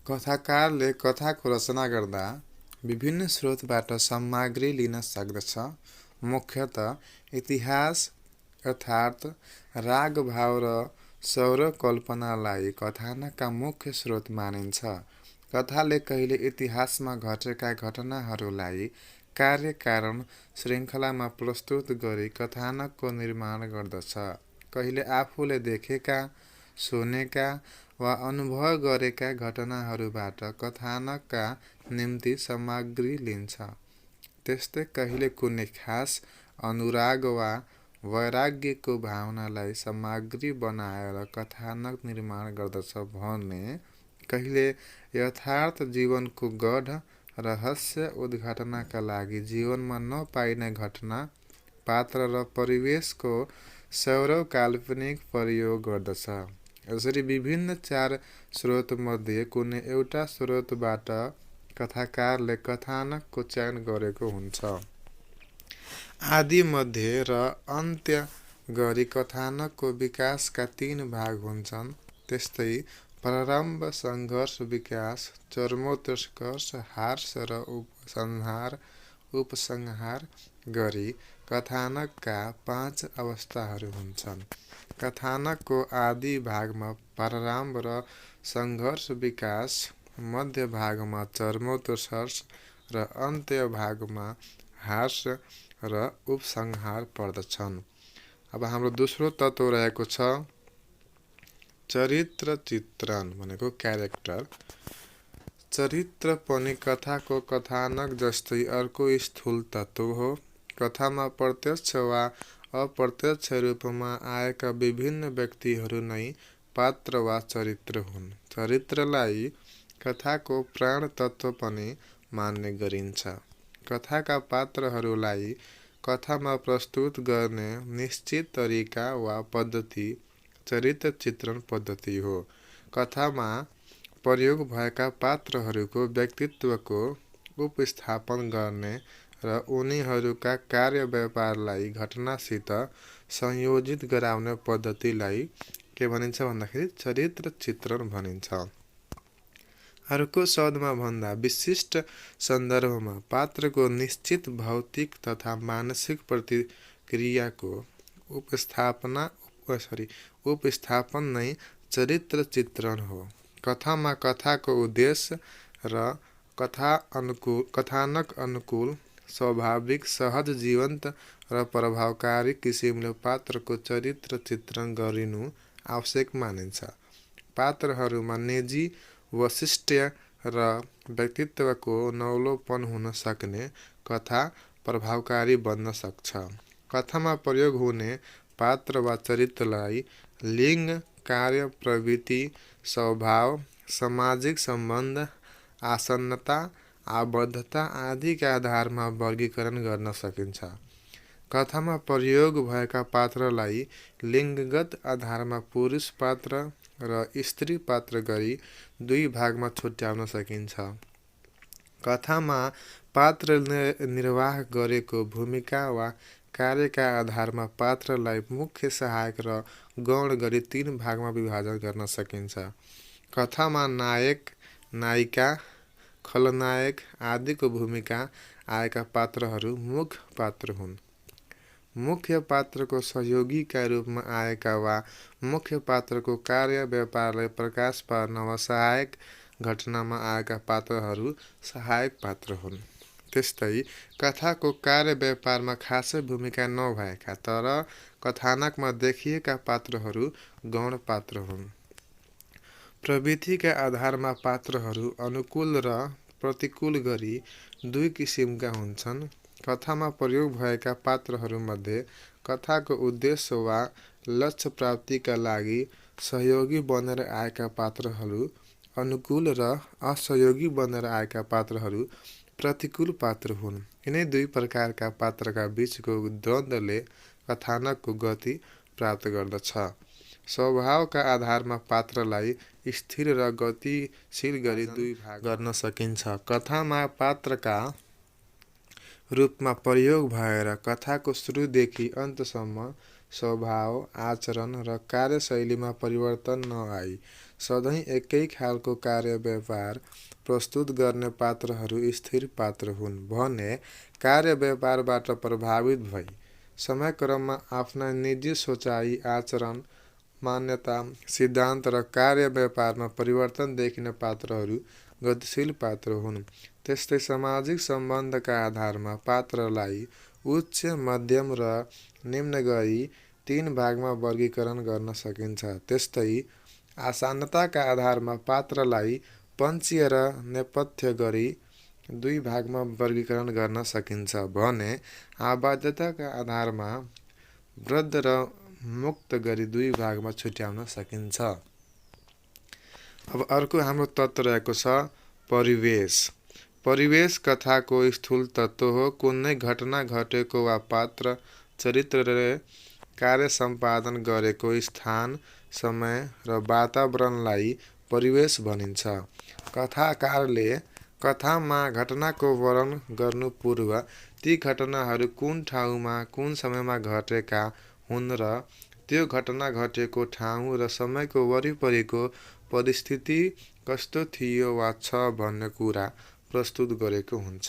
कथाकारले कथाको रचना गर्दा विभिन्न स्रोतबाट सामग्री लिन सक्दछ। मुख्यतः इतिहास, यथार्थ, राग भाव र सौर कल्पनालाई कथानकका मुख्य स्रोत मानिन्छ। कथाले कहिले इतिहासमा घटेका घटनाहरूलाई कार्य कारण श्रृङ्खलामा प्रस्तुत गरी कथानकको निर्माण गर्दछ। कहिले आफूले देखेका, सुनेका वा अनुभव गरेका घटनाहरूबाट कथानकका निम्ति सामग्री लिन्छ। त्यस्तै कहिले कुनै खास अनुराग वा वैराग्यको भावनालाई सामग्री बनाएर कथानक निर्माण गर्दछ भने कहिले यथार्थ जीवनको गढ रहस्य उद्घाटनका लागि जीवनमा नपाइने घटना, पात्र र परिवेशको सौर्य काल्पनिक प्रयोग गर्दछ। यसरी विभिन्न 4 स्रोतमध्ये कुनै एउटा स्रोतबाट कथाकारले कथानकको चयन गरेको हुन्छ। आदि, मध्य र अन्त्य गरी कथानकको विकासका 3 भाग हुन्छन्। त्यस्तै प्रारम्भ, सङ्घर्ष, विकास, चरमोत्कर्ष, हास्य र उपसंहार गरी कथानकका 5 अवस्थाहरू हुन्छन्। कथानकको आदि भागमा प्रारम्भ र सङ्घर्ष विकास, मध्य भागमा चरमोत्कर्ष र अन्त्य भागमा हास्य र उपसंहार पर्दछन्। अब हाम्रो दोस्रो तत्त्व रहेको छ चरित्र चित्रण भनेको क्यारेक्टर। चरित्र पनि कथाको कथानक जस्तै अर्को स्थूल तत्त्व हो। कथामा प्रत्यक्ष वा अप्रत्यक्ष रूपमा आएका विभिन्न व्यक्तिहरू नै पात्र वा चरित्र हुन्। चरित्रलाई कथाको प्राण तत्त्व पनि मान्ने गरिन्छ। कथाका पात्रहरूलाई कथामा प्रस्तुत गर्ने निश्चित तरिका वा पद्धति चरित्र चित्रण पद्धति हो। कथामा प्रयोग भएका पात्रहरूको व्यक्तित्वको उपस्थापन गर्ने र उनीहरूका कार्य व्यापारलाई घटनासित संयोजित गराउने पद्धतिलाई के भनिन्छ भन्दाखेरि चरित्र चित्रण भनिन्छ। अर्को शब्दमा भन्दा विशिष्ट सन्दर्भमा पात्रको निश्चित भौतिक तथा मानसिक प्रतिक्रियाको उपस्थापन नै चरित्र चित्रण हो। कथामा कथाको उद्देश्य र कथानक अनुकूल, स्वाभाविक, सहज, जीवन्त र प्रभावकारी किसिमले पात्रको चरित्र चित्रण गरिनु आवश्यक मानिन्छ। पात्रहरूमा निजी वैशिष्ट्य र व्यक्तित्वको नौलोपन हुन सक्ने कथा प्रभावकारी बन्न सक्छ। कथामा प्रयोग हुने पात्र वा चरित्रलाई लिङ्ग, कार्य, प्रवृत्ति, स्वभाव, सामाजिक सम्बन्ध, आसन्नता, आबद्धता आदिका आधारमा वर्गीकरण गर्न सकिन्छ। कथामा प्रयोग भएका पात्रलाई लिङ्गगत आधारमा पुरुष पात्र र स्त्री पात्र गरी 2 भागमा छुट्याउन सकिन्छ। कथामा पात्रले निर्वाह गरेको भूमिका वा कार्यका आधारमा पात्रलाई मुख्य, सहायक र गौण गरी 3 भागमा विभाजन गर्न सकिन्छ। कथामा नायक, नायिका, खलनायक आदिको भूमिका आएका पात्रहरू मुख्य पात्र हुन्। मुख्य पात्रको सहयोगीका रूपमा आएका वा मुख्य पात्रको कार्य व्यापारलाई प्रकाश पार्न वा सहायक घटनामा आएका पात्रहरू सहायक पात्र हुन्। त्यस्तै कथाको कार्य व्यापारमा खासै भूमिका नभएका तर कथानकमा देखिएका पात्रहरू गौण पात्र हुन्। प्रवृत्तिका आधारमा पात्रहरू अनुकूल र प्रतिकूल गरी 2 किसिमका हुन्छन्। कथामा प्रयोग भएका पात्रहरूमध्ये कथाको उद्देश्य वा लक्ष्य प्राप्तिका लागि सहयोगी बनेर आएका पात्रहरू अनुकूल र असहयोगी बनेर आएका पात्रहरू प्रतिकूल पात्र हुन्। यिनै 2 प्रकारका पात्रका बीचको द्वन्द्वले कथानकको गति प्राप्त गर्दछ। स्वभावका आधारमा पात्रलाई स्थिर र गतिशील गरी 2 भाग गर्न सकिन्छ। कथामा पात्रका रूपमा प्रयोग भएर कथाको सुरुदेखि अन्तसम्म स्वभाव, आचरण र कार्यशैलीमा परिवर्तन नआई सधैँ एकै खालको कार्य व्यापार प्रस्तुत गर्ने पात्रहरू स्थिर पात्र हुन् भने कार्य व्यापारबाट प्रभावित भई समयक्रममा आफ्ना निजी सोचाइ, आचरण, मान्यता, सिद्धान्त र कार्य व्यापारमा परिवर्तन देखिने पात्रहरू गतिशील पात्र हुन्। त्यस्तै सामाजिक सम्बन्धका आधारमा पात्रलाई उच्च, मध्यम र निम्न गरी 3 भागमा वर्गीकरण गर्न सकिन्छ। त्यस्तै आसन्नताका आधारमा पात्रलाई पञ्चीय र नेपथ्य गरी 2 भागमा वर्गीकरण गर्न सकिन्छ भने आबद्धताका आधारमा वृद्ध र मुक्त गरी 2 भागमा छुट्याउन सकिन्छ। अब अर्को हाम्रो तत्त्व रहेको छ परिवेश। परिवेश कथाको स्थूल तत्त्व हो। कुनै घटना घटेको वा पात्र चरित्रले कार्य सम्पादन गरेको स्थान, समय र वातावरणलाई परिवेश भनिन्छ। कथाकारले कथामा घटनाको वर्णन गर्नु पूर्व ती घटनाहरू कुन ठाउँमा कुन समयमा घटेका हुन् र त्यो घटना घटेको ठाउँ र समयको वरिपरिको परिस्थिति कस्तो थियो वा छ भन्ने कुरा प्रस्तुत गरेको हुन्छ।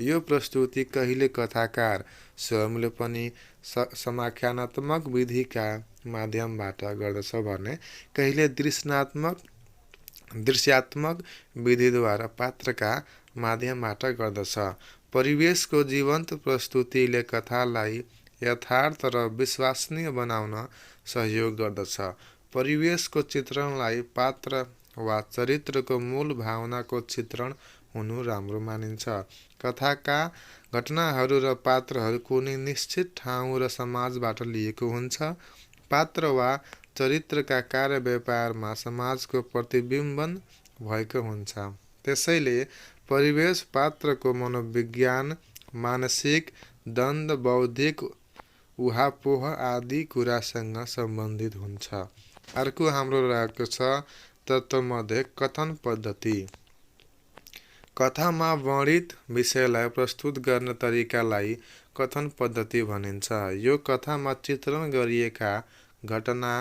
यो प्रस्तुति कहिले कथाकार स्वयंले पनि समाख्यानात्मक विधिका माध्यमबाट गर्दछ भने कहिले दृश्यात्मक विधिद्वारा पात्रका माध्यमबाट गर्दछ। परिवेशको जीवन्त प्रस्तुतिले कथालाई यथार्थ र विश्वसनीय बनाउन सहयोग गर्दछ। परिवेशको चित्रणलाई पात्र वा चरित्रको मूल भावनाको चित्रण हुनु राम्रो मानिन्छ। कथाका घटनाहरू र पात्रहरू कुनै निश्चित ठाउँ र समाजबाट लिएको हुन्छ। पात्र वा चरित्रका कार्य व्यापारमा समाजको प्रतिबिम्बन भएको हुन्छ। त्यसैले परिवेश पात्रको मनोविज्ञान, मानसिक द्वन्द्व, बौद्धिक उहापोह आदि कुरासँग सम्बन्धित हुन्छ। अर्को हाम्रो रहेको छ तत्त्वमध्ये कथन पद्धति। कथामा वर्णित विषयलाई प्रस्तुत गर्ने तरिकालाई कथन पद्धति भनिन्छ। यो कथामा चित्रण गरिएका घटना,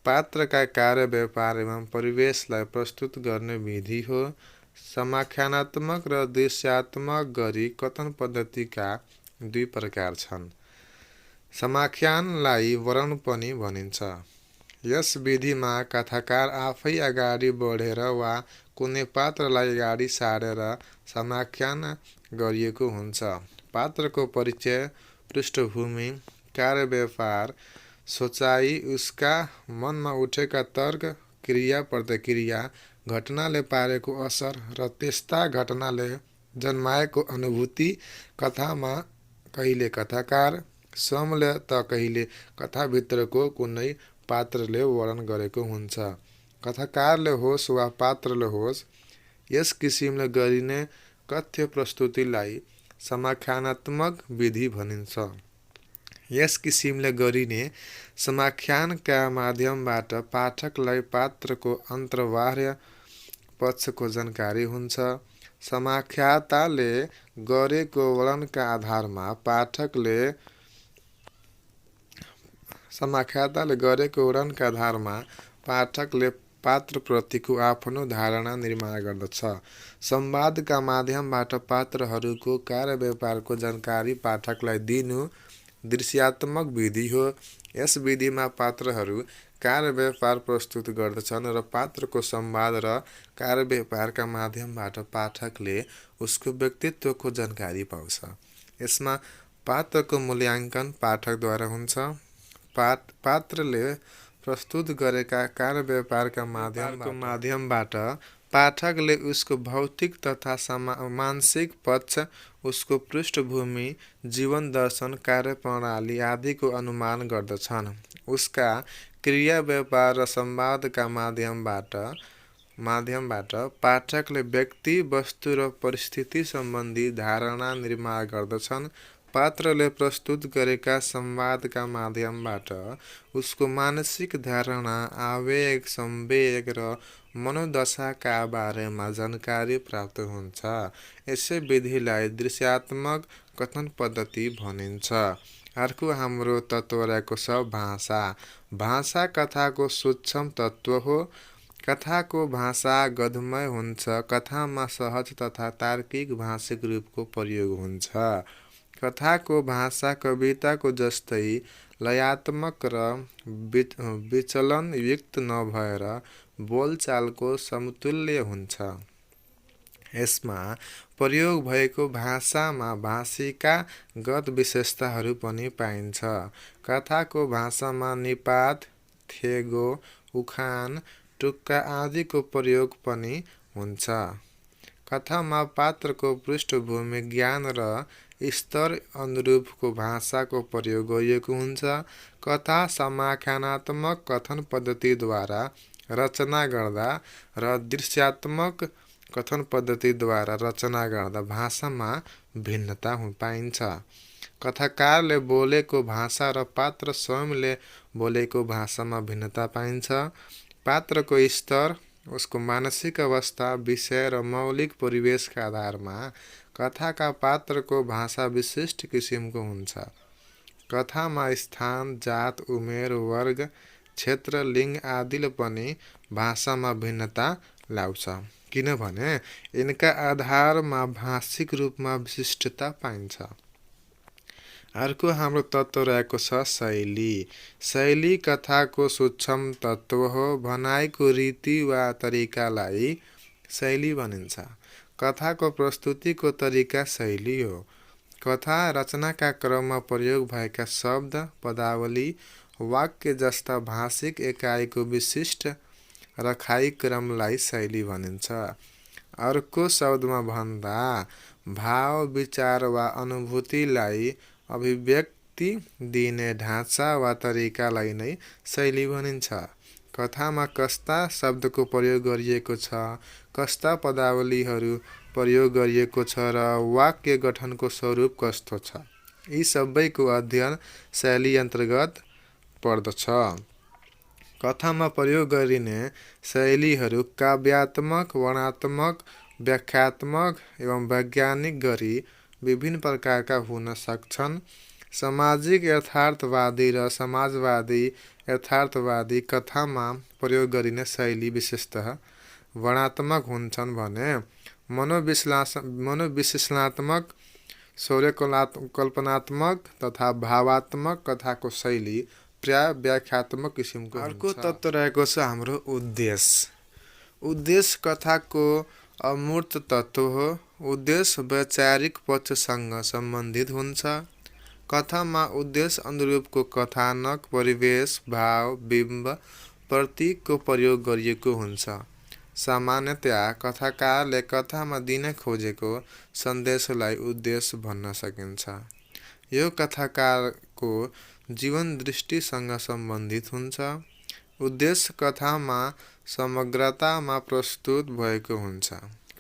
पात्रका कार्य व्यापार एवं परिवेशलाई प्रस्तुत गर्ने विधि हो। समाख्यानात्मक र दृश्यात्मक गरी कथन पद्धतिका 2 प्रकार छन्। समाख्यानलाई वर्णन पनि भनिन्छ। यस विधिमा कथाकार आफै अगाडि बढेर वा कुनै पात्रलाई अगाडि सारेर समाख्यान गरिएको हुन्छ। पात्रको परिचय, पृष्ठभूमि, कार्य व्यापार, सोचाइ, उसका मनमा उठेका तर्क, क्रिया प्रतिक्रिया, घटनाले पारेको असर र त्यस्ता घटनाले जन्माएको अनुभूति कथामा कहिले कथाकार स्वयंले त कहिले कथाभित्रको कुनै पात्रले वर्णन गरेको हुन्छ। कथाकारले होस् वा पात्रले होस्, यस किसिमले गरिने कथ्य प्रस्तुतिलाई समाख्यानात्मक विधि भनिन्छ। यस किसिमले गरिने समाख्यानका माध्यमबाट पाठकलाई पात्रको अन्तर्बाह्य पक्षको जानकारी हुन्छ। समाख्याताले गरेको वर्णनका आधारमा पाठकले पात्रप्रतिको आफ्नो धारणा निर्माण गर्दछ। संवादका माध्यमबाट पात्रहरूको कार्य व्यापारको जानकारी पाठकलाई दिनु दृश्यात्मक विधि हो। यस विधिमा पात्रहरू कार्य व्यापार प्रस्तुत गर्दछन् र पात्रको संवाद र कार्य व्यापारका माध्यमबाट पाठकले उसको व्यक्तित्वको जानकारी पाउँछ। यसमा पात्रको मूल्याङ्कन पाठकद्वारा हुन्छ। पात्रले प्रस्तुत गरेका कार्य व्यापारका माध्यमबाट पाठकले उसको भौतिक तथा मानसिक पक्ष, उसको पृष्ठभूमि, जीवन दर्शन, कार्यप्रणाली आदिको अनुमान गर्दछन्। उसका क्रिया व्यापार र संवादका माध्यमबाट पाठकले व्यक्ति, वस्तु र परिस्थिति सम्बन्धी धारणा निर्माण गर्दछन्। पात्रले प्रस्तुत गरेका संवादका माध्यमबाट उसको मानसिक धारणा, आवेग, संवेग र मनोदशाका बारेमा जानकारी प्राप्त हुन्छ। यसै विधिलाई दृश्यात्मक कथन पद्धति भनिन्छ। अर्को हाम्रो तत्त्व रहेको छ भाषा। भाषा कथाको सूक्ष्म तत्त्व हो। कथाको भाषा गद्यमय हुन्छ। कथामा सहज तथा तार्किक भाषिक रूपको प्रयोग हुन्छ। कथाको भाषा कविताको जस्तै लयात्मक र विचलनयुक्त नभएर बोलचालको समतुल्य हुन्छ। यसमा प्रयोग भएको भाषामा भाषिकागत विशेषताहरू पनि पाइन्छ। कथाको भाषामा निपात, थेगो, उखान, टुक्का आदिको प्रयोग पनि हुन्छ। कथामा पात्रको पृष्ठभूमि ज्ञान र स्तर अनुरूपको भाषाको प्रयोग गरिएको हुन्छ। कथा समाख्यानात्मक कथन पद्धतिद्वारा रचना गर्दा र दृश्यात्मक कथन पद्धतिद्वारा रचना गर्दा भाषामा भिन्नता पाइन्छ। कथाकारले बोलेको भाषा र पात्र स्वयंले बोलेको भाषामा भिन्नता पाइन्छ। पात्रको स्तर, उसको मानसिक अवस्था, विषय र मौलिक परिवेशका आधारमा कथाका पात्रको भाषा विशिष्ट किसिमको हुन्छ। कथामा स्थान, जात, उमेर, वर्ग, क्षेत्र, लिङ्ग आदिले पनि भाषामा भिन्नता ल्याउँछ, किनभने यिनका आधारमा भाषिक रूपमा विशिष्टता पाइन्छ। अर्को हाम्रो तत्त्व रहेको छ शैली। शैली कथाको सूक्ष्म तत्त्व हो। भनाइको रीति वा तरिकालाई शैली भनिन्छ। कथाको प्रस्तुतिको तरिका शैली हो। कथा रचनाका क्रममा प्रयोग भएका शब्द, पदावली, वाक्य जस्ता भाषिक एकाइको विशिष्ट रखाइ क्रमलाई शैली भनिन्छ। अर्को शब्दमा भन्दा भाव, विचार वा अनुभूतिलाई अभिव्यक्ति दिने ढाँचा वा तरिकालाई नै शैली भनिन्छ। कथामा कस्ता शब्दको प्रयोग गरिएको छ, कस्ता पदावलीहरू प्रयोग गरिएको छ र वाक्य गठनको स्वरूप कस्तो छ, यी सबैको अध्ययन शैली अन्तर्गत पर्दछ। कथामा प्रयोग गरिने शैलीहरू काव्यात्मक, वर्णनात्मक, व्याख्यात्मक एवं वैज्ञानिक गरी विभिन्न प्रकारका हुन सक्छन्। सामाजिक यथार्थवादी र समाजवादी यथार्थवादी कथामा प्रयोग गरिने शैली विशेषतः वर्णनात्मक हुन्छन् भने मनोविश्लेषणात्मक, शौर्यकल्पनात्मक तथा भावात्मक कथाको शैली प्राय व्याख्यात्मक किसिमको हुन्छ। अर्को तत्त्व रहेको छ हाम्रो उद्देश्य। उद्देश्य कथाको अमूर्त तत्त्व हो। उद्देश्य वैचारिक पक्षसँग सम्बन्धित हुन्छ। कथामा उद्देश्य अनुरूपको कथानक, परिवेश, भाव, बिम्ब, प्रतीकको प्रयोग गरिएको हुन्छ। सामान्यतया कथाकारले कथामा दिन खोजेको सन्देशलाई उद्देश्य भन्न सकिन्छ। यो कथाकारको जीवन दृष्टिसँग सम्बन्धित हुन्छ। उद्देश्य कथामा समग्रतामा प्रस्तुत भएको हुन्छ।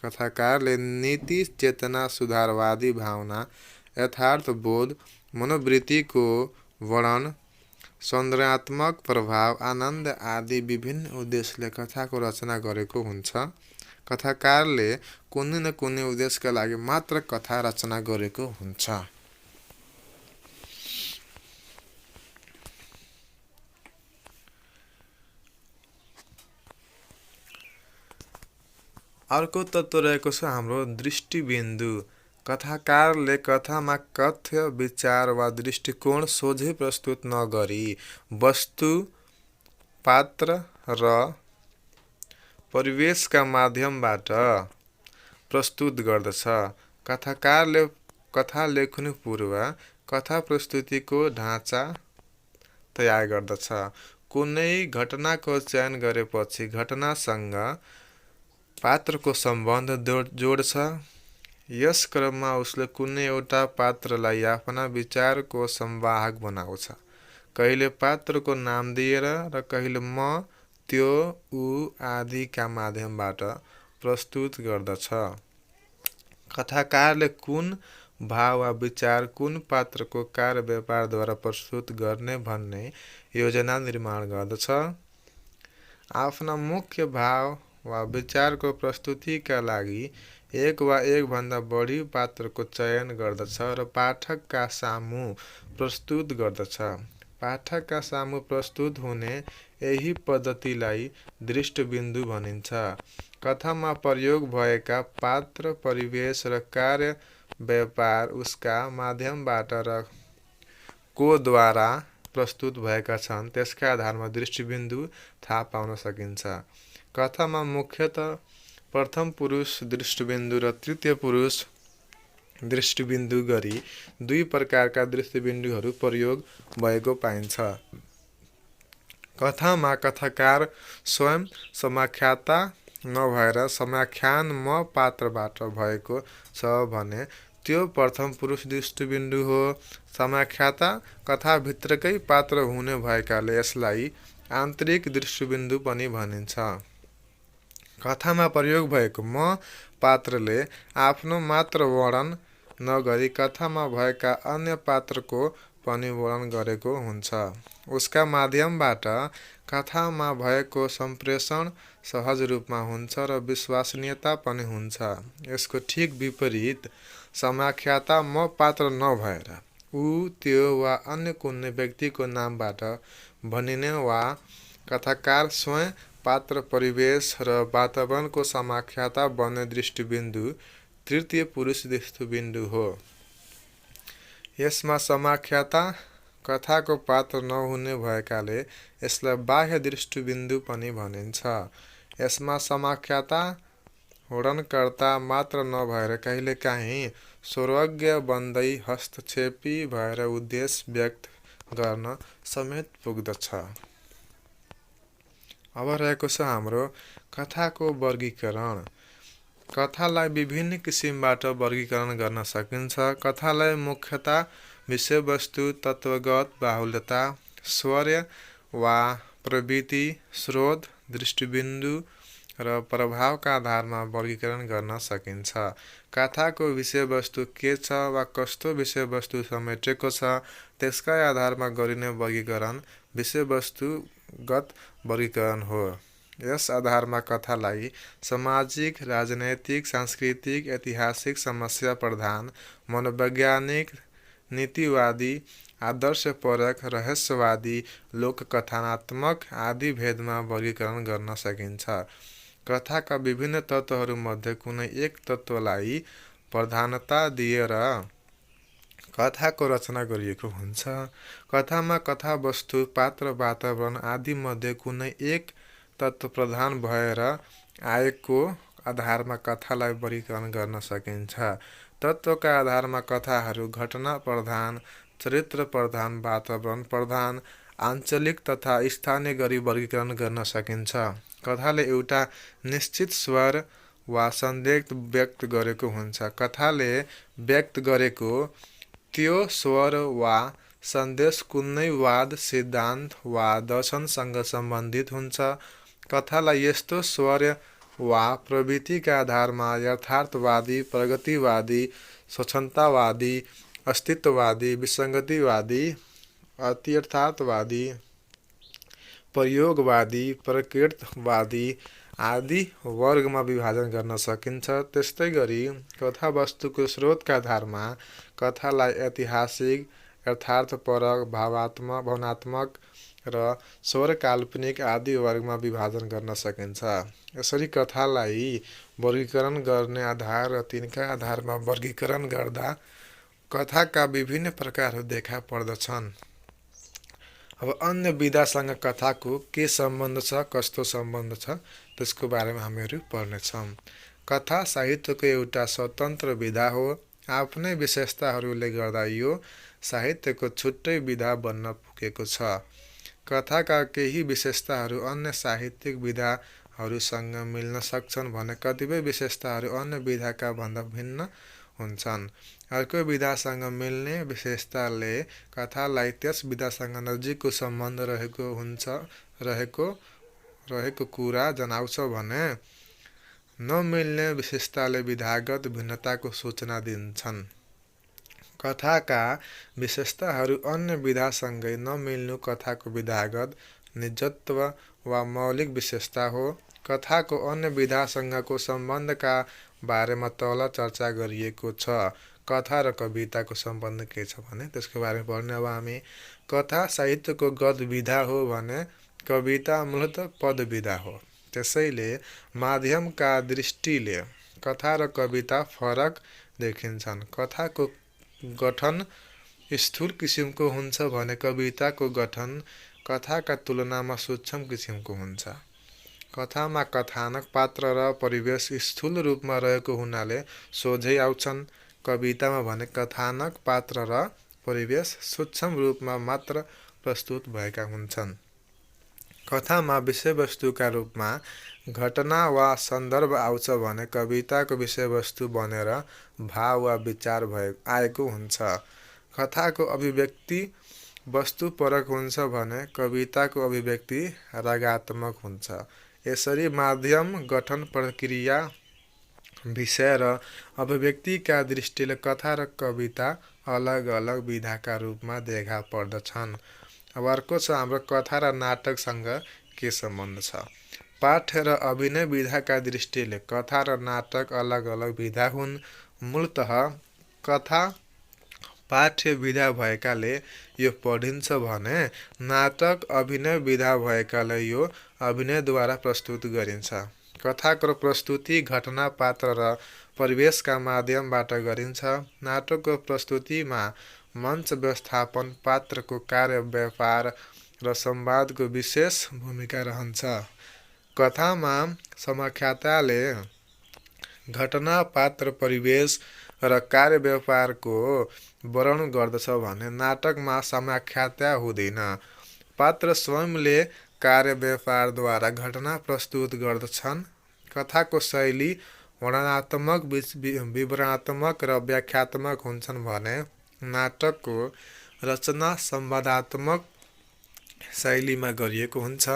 कथाकारले नीति, चेतना, सुधारवादी भावना, यथार्थबोध, मनोवृत्तिको वर्णन, सौन्दर्यात्मक प्रभाव, आनन्द आदि विभिन्न उद्देश्यले कथाको रचना गरेको हुन्छ। कथाकारले कुनै न कुनै उद्देश्यका लागि मात्र कथा रचना गरेको हुन्छ। अर्को तत्त्व रहेको छ हाम्रो दृष्टिबिन्दु। कथाकारले कथामा कथ्य, विचार वा दृष्टिकोण सोझै प्रस्तुत नगरी वस्तु, पात्र र परिवेशका माध्यमबाट प्रस्तुत गर्दछ। कथाकारले कथा लेख्नु पूर्व कथा प्रस्तुतिको ढाँचा तयार गर्दछ। कुनै घटनाको चयन गरेपछि घटनासँग पात्रको सम्बन्ध जोड्छ। यस क्रममा उसले कुनै एउटा पात्रलाई आफ्ना विचारको संवाहक बनाउँछ। कहिले पात्रको नाम दिएर र कहिले म, त्यो, ऊ आदिका माध्यमबाट प्रस्तुत गर्दछ। कथाकारले कुन भाव वा विचार कुन पात्रको कार्य व्यापारद्वारा प्रस्तुत गर्ने भन्ने योजना निर्माण गर्दछ। आफ्ना मुख्य भाव वा विचारको प्रस्तुतिका लागि एक वा एकभन्दा बढी पात्रको चयन गर्दछ र पाठकका सामु प्रस्तुत गर्दछ। पाठकका सामु प्रस्तुत हुने यही पद्धतिलाई दृष्टिबिन्दु भनिन्छ। कथामा प्रयोग भएका पात्र, परिवेश र कार्य व्यापार उसका माध्यमबाट र कोद्वारा प्रस्तुत भएका छन् त्यसका आधारमा दृष्टिबिन्दु थाहा पाउन सकिन्छ। कथामा मुख्यतः प्रथम पुरुष दृष्टिबिन्दु र तृतीय पुरुष दृष्टिबिन्दु गरी दुई प्रकारका दृष्टिबिन्दुहरू प्रयोग भएको पाइन्छ। कथामा कथाकार स्वयं समाख्याता नभएर समाख्यान म पात्रबाट भएको छ भने त्यो प्रथम पुरुष दृष्टिबिन्दु हो। समाख्याता कथाभित्रकै पात्र हुने भएकाले यसलाई आन्तरिक दृष्टिबिन्दु पनि भनिन्छ। कथामा प्रयोग भएको म पात्रले आफ्नो मात्र वर्णन नगरी कथामा भएका अन्य पात्रको पनि वर्णन गरेको हुन्छ। उसका माध्यमबाट कथामा भएको सम्प्रेषण सहज रूपमा हुन्छ र विश्वसनीयता पनि हुन्छ। यसको ठिक विपरीत समाख्याता म पात्र नभएर ऊ, त्यो वा अन्य कुनै व्यक्तिको नामबाट भनिने वा कथाकार स्वयं पात्र, परिवेश र वातावरणको समाख्याता बन्ने दृष्टिबिन्दु तृतीय पुरुष दृष्टिबिन्दु हो। यसमा समाख्याता कथाको पात्र नहुने भएकाले यसलाई बाह्य दृष्टिबिन्दु पनि भनिन्छ। यसमा समाख्याता वर्णनकर्ता मात्र नभएर कहिलेकाहीँ सर्वज्ञ बन्दै हस्तक्षेपी भएर उद्देश्य व्यक्त गर्न समेत पुग्दछ। अब रहेको छ हाम्रो कथाको वर्गीकरण। कथालाई विभिन्न किसिमबाट वर्गीकरण गर्न सकिन्छ। कथालाई मुख्यतः विषयवस्तु, तत्त्वगत बाहुल्यता, स्वर्य वा प्रवृत्ति, स्रोत, दृष्टिबिन्दु र प्रभावका आधारमा वर्गीकरण गर्न सकिन्छ। कथाको विषयवस्तु के छ वा कस्तो विषयवस्तु समेटेको छ त्यसका आधारमा गरिने वर्गीकरण विषयवस्तुगत वर्गीकरण हो। यस आधारमा कथालाई सामाजिक, राजनैतिक, सांस्कृतिक, ऐतिहासिक, समस्या प्रधान, मनोवैज्ञानिक, नीतिवादी, आदर्शपरक, रहस्यवादी, लोककथनात्मक आदि भेदमा वर्गीकरण गर्न सकिन्छ। कथाका विभिन्न तत्त्वहरूमध्ये कुनै एक तत्त्वलाई प्रधानता दिएर कथाको रचना गरिएको हुन्छ। कथामा कथावस्तु, पात्र, वातावरण आदि मध्ये कुनै एक तत्त्व प्रधान भएर आएको आधारमा कथालाई वर्गीकरण गर्न सकिन्छ। तत्त्वका आधारमा कथाहरू घटना प्रधान, चरित्र प्रधान, वातावरण प्रधान, आञ्चलिक तथा स्थानीय गरी वर्गीकरण गर्न सकिन्छ। कथाले एउटा निश्चित स्वर वा सन्देश व्यक्त गरेको हुन्छ। कथाले व्यक्त गरेको त्यो स्वर वा सन्देश कुनै वाद, सिद्धान्त वा दर्शनसँग सम्बन्धित हुन्छ। कथालाई यस्तो स्वर वा प्रवृत्तिका आधारमा यथार्थवादी, प्रगतिवादी, स्वच्छन्दतावादी, अस्तित्ववादी, विसङ्गतिवादी, अतियथार्थवादी, प्रयोगवादी, प्रकृतवादी आदि वर्गमा विभाजन गर्न सकिन्छ। त्यस्तै गरी कथावस्तुको स्रोतका आधारमा कथालाई ऐतिहासिक, यथार्थपरक, भावनात्मक र स्वर काल्पनिक आदि वर्गमा विभाजन गर्न सकिन्छ। यसरी कथालाई वर्गीकरण गर्ने आधार र तिनका आधारमा वर्गीकरण गर्दा कथाका विभिन्न प्रकारहरू देखा पर्दछन्। अब अन्य विधासँग कथाको के सम्बन्ध छ, कस्तो सम्बन्ध छ त्यसको बारेमा हामीहरू पढ्नेछौँ। कथा साहित्यको एउटा स्वतन्त्र विधा हो। आफ्नै विशेषताहरूले गर्दा यो साहित्यको छुट्टै विधा बन्न पुगेको छ। कथाका केही विशेषताहरू अन्य साहित्यिक विधाहरूसँग मिल्न सक्छन् भने कतिपय विशेषताहरू अन्य विधाका भन्दा भिन्न हुन्छन्। अर्को विधासँग मिल्ने विशेषताले कथालाई त्यस विधासँग नजिकको सम्बन्ध रहेको कुरा जनाउँछ भने नमिल्ने विशेषताले विधागत भिन्नताको सूचना दिन्छन्। कथाका विशेषताहरू अन्य विधासँगै नमिल्नु कथाको विधागत निजत्व वा मौलिक विशेषता हो। कथाको अन्य विधासँगको सम्बन्धका बारेमा तल चर्चा गरिएको छ। कथा र कविताको सम्बन्ध के छ भने त्यसको बारेमा पढ्ने। अब हामी कथा साहित्यको गद्य विधा हो भने कविता मूलतः पद विधा हो। त्यसैले माध्यमका दृष्टिले कथा र कविता फरक देखिन्छन्। कथाको गठन स्थूल किसिमको हुन्छ भने कविताको गठन कथाका तुलनामा सूक्ष्म किसिमको हुन्छ। कथामा कथानक पात्र र परिवेश स्थूल रूपमा रहेको हुनाले सोझै आउँछन्। कवितामा भने कथानक पात्र र परिवेश सूक्ष्म रूपमा मात्र प्रस्तुत भएका हुन्छन्। कथामा विषयवस्तुका रूपमा घटना वा सन्दर्भ आउँछ भने कविताको विषयवस्तु बनेर भाव वा विचार आएको हुन्छ। कथाको अभिव्यक्ति वस्तुपरक हुन्छ भने कविताको अभिव्यक्ति रागात्मक हुन्छ। यसरी माध्यम, गठन प्रक्रिया, विषय र अभिव्यक्तिका दृष्टिले कथा र कविता अलग अलग विधाका रूपमा देखा पर्दछन्। अब अर्को छ हाम्रो कथा र नाटकसँग के सम्बन्ध छ। पाठ्य र अभिनय विधाका दृष्टिले कथा र नाटक अलग अलग विधा हुन्। मूलतः कथा पाठ्य विधा भएकाले यो पढिन्छ भने नाटक अभिनय विधा भएकाले यो अभिनयद्वारा प्रस्तुत गरिन्छ। कथाको प्रस्तुति घटना, पात्र र परिवेशका माध्यमबाट गरिन्छ। नाटकको प्रस्तुतिमा मञ्च व्यवस्थापन, पात्रको कार्य व्यापार र संवादको विशेष भूमिका रहन्छ। कथामा समाख्याताले घटना, पात्र, परिवेश र कार्य व्यापारको वर्णन गर्दछ भने नाटकमा समाख्याता हुँदैन। पात्र स्वयंले कार्य व्यापारद्वारा घटना प्रस्तुत गर्दछन्। कथाको शैली वर्णनात्मक, विवरणात्मक र व्याख्यात्मक हुन्छन् भने नाटकको रचना संवादात्मक शैलीमा गरिएको हुन्छ।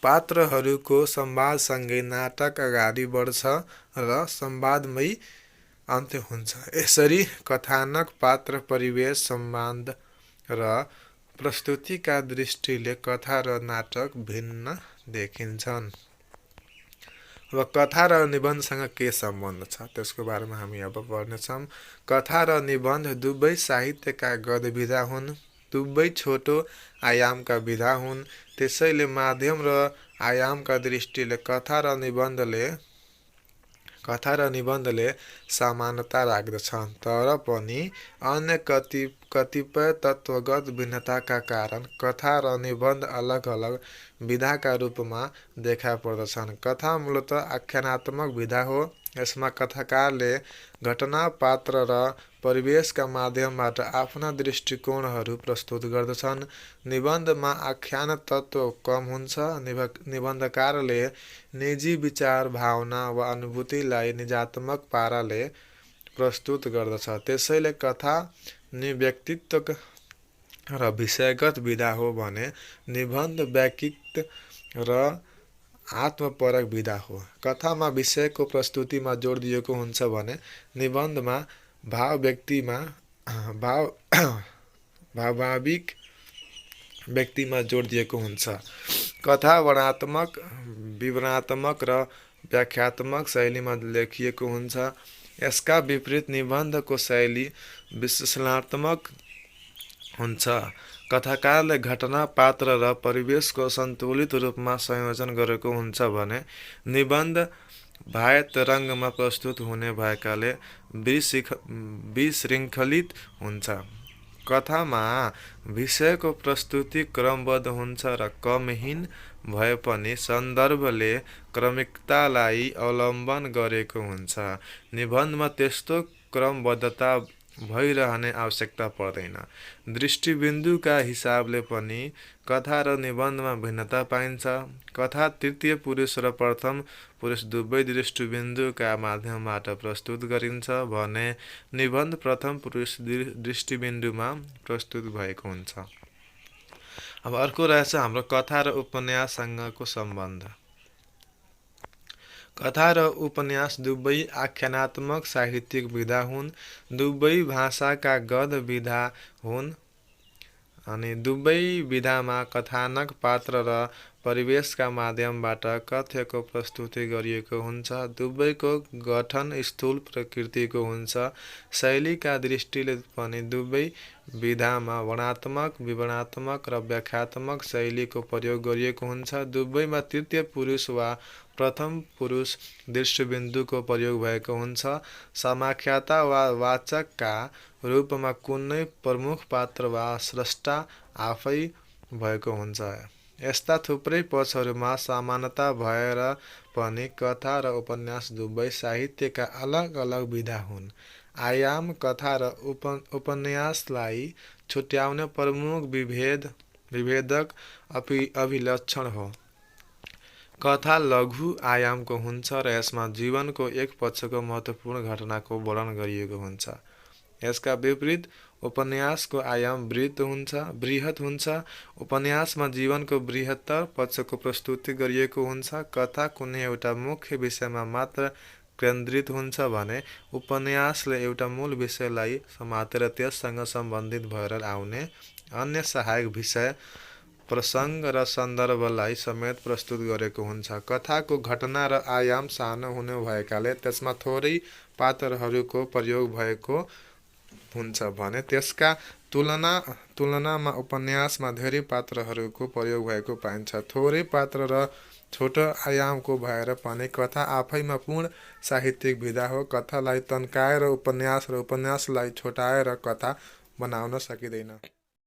पात्रहरूको संवादसँगै नाटक अगाडि बढ्छ र संवादमै अन्त्य हुन्छ। यसरी कथानक, पात्र, परिवेश, संवाद र प्रस्तुतिका दृष्टिले कथा र नाटक भिन्न देखिन्छन्। अब कथा र निबन्धसँग के सम्बन्ध छ त्यसको बारेमा हामी अब पढ्नेछौँ। कथा र निबन्ध दुवै साहित्यका गद्य विधा हुन्। दुवै छोटो आयामका विधा हुन्। त्यसैले माध्यम र आयामका दृष्टिले कथा र निबन्धले समानता राख्दछन्। तर पनि अन्य कतिपय तत्त्वगत भिन्नताका कारण कथा र निबन्ध अलग अलग विधाका रूपमा देखा पर्दछन्। कथा मूलतः आख्यानात्मक विधा हो। यसमा कथाकारले घटना, पात्र र परिवेशका माध्यमबाट आफ्ना दृष्टिकोणहरू प्रस्तुत गर्दछन्। निबन्धमा आख्यान तत्त्व कम हुन्छ। निबन्धकारले निजी विचार, भावना वा अनुभूतिलाई निजात्मक पाराले प्रस्तुत गर्दछ। त्यसैले कथा निव्यक्तित्व र विषयगत विधा हो भने निबन्ध व्यक्तित्व र आत्मपरक विधा हो। कथामा विषयको प्रस्तुतिमा जोड दिएको हुन्छ भने निबन्धमा भावाविक व्यक्तिमा जोड दिएको हुन्छ। कथा वर्णनात्मक, विवरणात्मक र व्याख्यात्मक शैलीमा लेखिएको हुन्छ। यसका विपरीत निबन्धको शैली विश्लेषणात्मक हुन्छ। कथाकारले घटना, पात्र र परिवेशको सन्तुलित रूपमा संयोजन गरेको हुन्छ भने निबन्ध बाह्य तरङ्गमा प्रस्तुत हुने भएकाले विशृङ्खलित हुन्छ। कथामा विषयको प्रस्तुति क्रमबद्ध हुन्छ र क्रमहीन भए पनि सन्दर्भले क्रमिकतालाई अवलम्बन गरेको हुन्छ। निबन्धमा त्यस्तो क्रमबद्धता भइरहने आवश्यकता पर्दैन। दृष्टिबिन्दुका हिसाबले पनि कथा र निबन्धमा भिन्नता पाइन्छ। कथा तृतीय पुरुष र प्रथम पुरुष दुवै दृष्टिबिन्दुका माध्यमबाट प्रस्तुत गरिन्छ भने निबन्ध प्रथम पुरुष दृष्टिबिन्दुमा प्रस्तुत भएको हुन्छ। अब अर्को रहेछ हाम्रो कथा र उपन्याससँगको सम्बन्ध। कथा र उपन्यास दुवै आख्यानात्मक साहित्यिक विधा हुन्। दुवै भाषाका गद्य विधा हुन्। अनि दुवै विधामा कथानक पात्र र परिवेशका माध्यमबाट कथ्यको प्रस्तुति गरिएको हुन्छ। दुवैको गठन स्थूल प्रकृतिको हुन्छ। शैलीका दृष्टिले पनि दुवै विधामा वर्णनात्मक, विवरणात्मक र व्याख्यात्मक शैलीको प्रयोग गरिएको हुन्छ। दुवैमा तृतीय पुरुष वा प्रथम पुरुष दृष्टिबिन्दुको प्रयोग भएको हुन्छ। समाख्याता वा वाचकका रूपमा कुनै प्रमुख पात्र वा स्रष्टा आफै भएको हुन्छ। यस्ता थुप्रै पक्षहरूमा समानता भएर पनि कथा र उपन्यास दुवै साहित्यका अलग अलग विधा हुन्। आयाम कथा र उपन्यासलाई छुट्याउने प्रमुख विभेदक अभिलक्षण हो। कथा लघु आयामको हुन्छ र यसमा जीवनको एक पक्षको महत्त्वपूर्ण घटनाको वर्णन गरिएको हुन्छ। यसका विपरीत उपन्यासको आयाम बृहत हुन्छ। उपन्यासमा जीवनको बृहत्तर पक्षको प्रस्तुति गरिएको हुन्छ। कथा कुनै एउटा मुख्य विषयमा मात्र केन्द्रित हुन्छ भने उपन्यासले एउटा मूल विषयलाई समातेर त्यससँग सम्बन्धित भएर आउने अन्य सहायक विषय, प्रसङ्ग र सन्दर्भलाई समेत प्रस्तुत गरेको हुन्छ। कथाको घटना र आयाम सानो हुने भएकाले त्यसमा थोरै पात्रहरूको प्रयोग भएको हुन्छ भने त्यसका तुलनामा उपन्यासमा धेरै पात्रहरूको प्रयोग भएको पाइन्छ। थोरै पात्र र छोटो आयामको भएर पनि कथा आफैमा पूर्ण साहित्यिक विधा हो। कथालाई तन्काएर उपन्यास र उपन्यासलाई छोटाएर कथा बनाउन सकिँदैन।